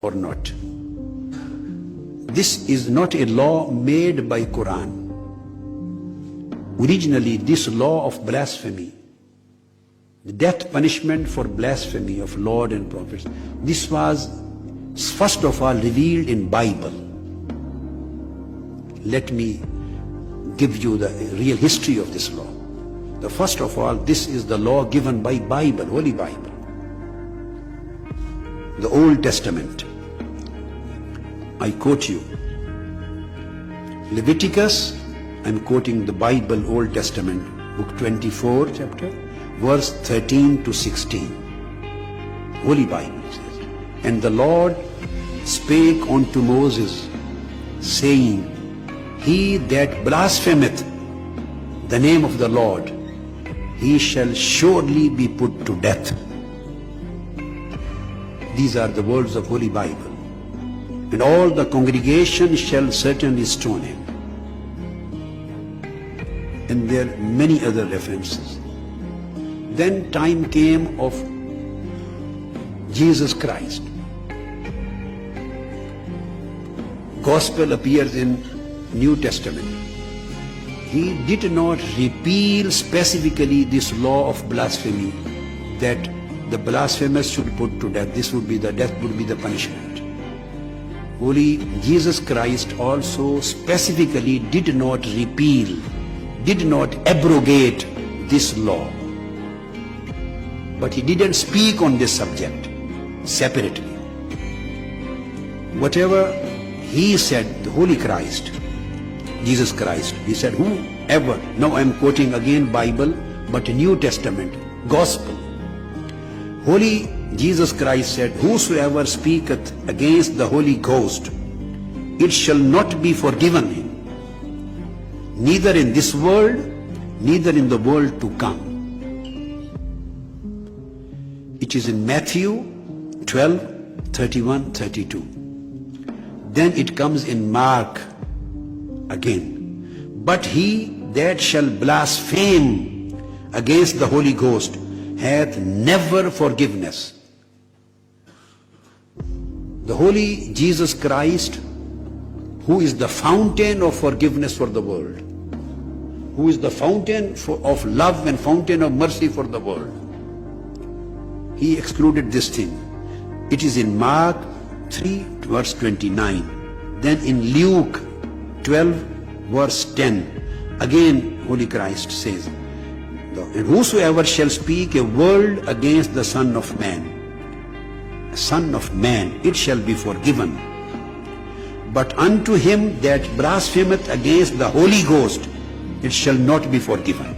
or not. This is not a law made by Quran. Originally, this law of blasphemy, the death punishment for blasphemy of Lord and prophets, this was first of all revealed in Bible. Let me give you the real history of this law. The first of all, this is the law given by Bible, Holy Bible, the Old Testament. I quote you Leviticus, I'm quoting the Bible, Old Testament, book 24 chapter, verse 13 to 16. Holy Bible says, and the Lord spake unto Moses, saying, he that blasphemeth the name of the Lord, he shall surely be put to death. These are the words of Holy Bible. And all the congregation shall certainly stone him. And there are many other references. Then time came of Jesus Christ. Gospel appears in New Testament. He did not repeal specifically this law of blasphemy, that the blasphemous should put to death. This would be the death, would be the punishment. Holy Jesus Christ also specifically did not repeal, did not abrogate this law. But he didn't speak on this subject separately. Whatever he said, the Holy Christ, Jesus Christ, he said, whoever, now I'm quoting again Bible, but New Testament, Gospel. Holy Jesus Christ said, whosoever speaketh against the Holy Ghost, it shall not be forgiven him, neither in this world, neither in the world to come. It is in Matthew 12, 31, 32. Then it comes in Mark again. But he that shall blaspheme against the Holy Ghost hath never forgiveness. The Holy Jesus Christ, who is the fountain of forgiveness for the world, who is the fountain of love and fountain of mercy for the world, he excluded this thing. It is in Mark 3 verse 29. Then in Luke 12 verse 10, again Holy Christ says, and whosoever shall speak a word against the Son of Man, it shall be forgiven. But unto him that blasphemeth against the Holy Ghost, it shall not be forgiven.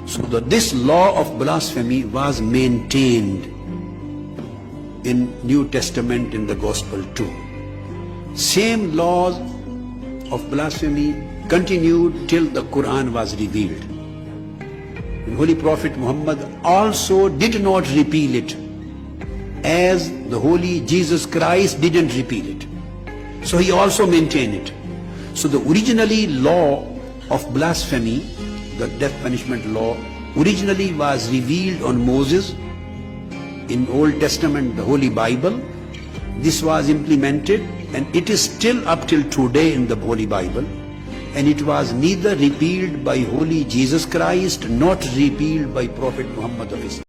So this law of blasphemy was maintained in New Testament, in the Gospel too. Same laws of blasphemy continued till the Quran was revealed. And Holy Prophet Muhammad also did not repeal it, as the Holy Jesus Christ didn't repeal it. So he also maintained it. So the originally law of blasphemy, the death punishment law, originally was revealed on Moses in Old Testament, the Holy Bible. This was implemented, and it is still up till today in the Holy Bible. And it was neither repealed by Holy Jesus Christ, not repealed by Prophet Muhammad of Islam.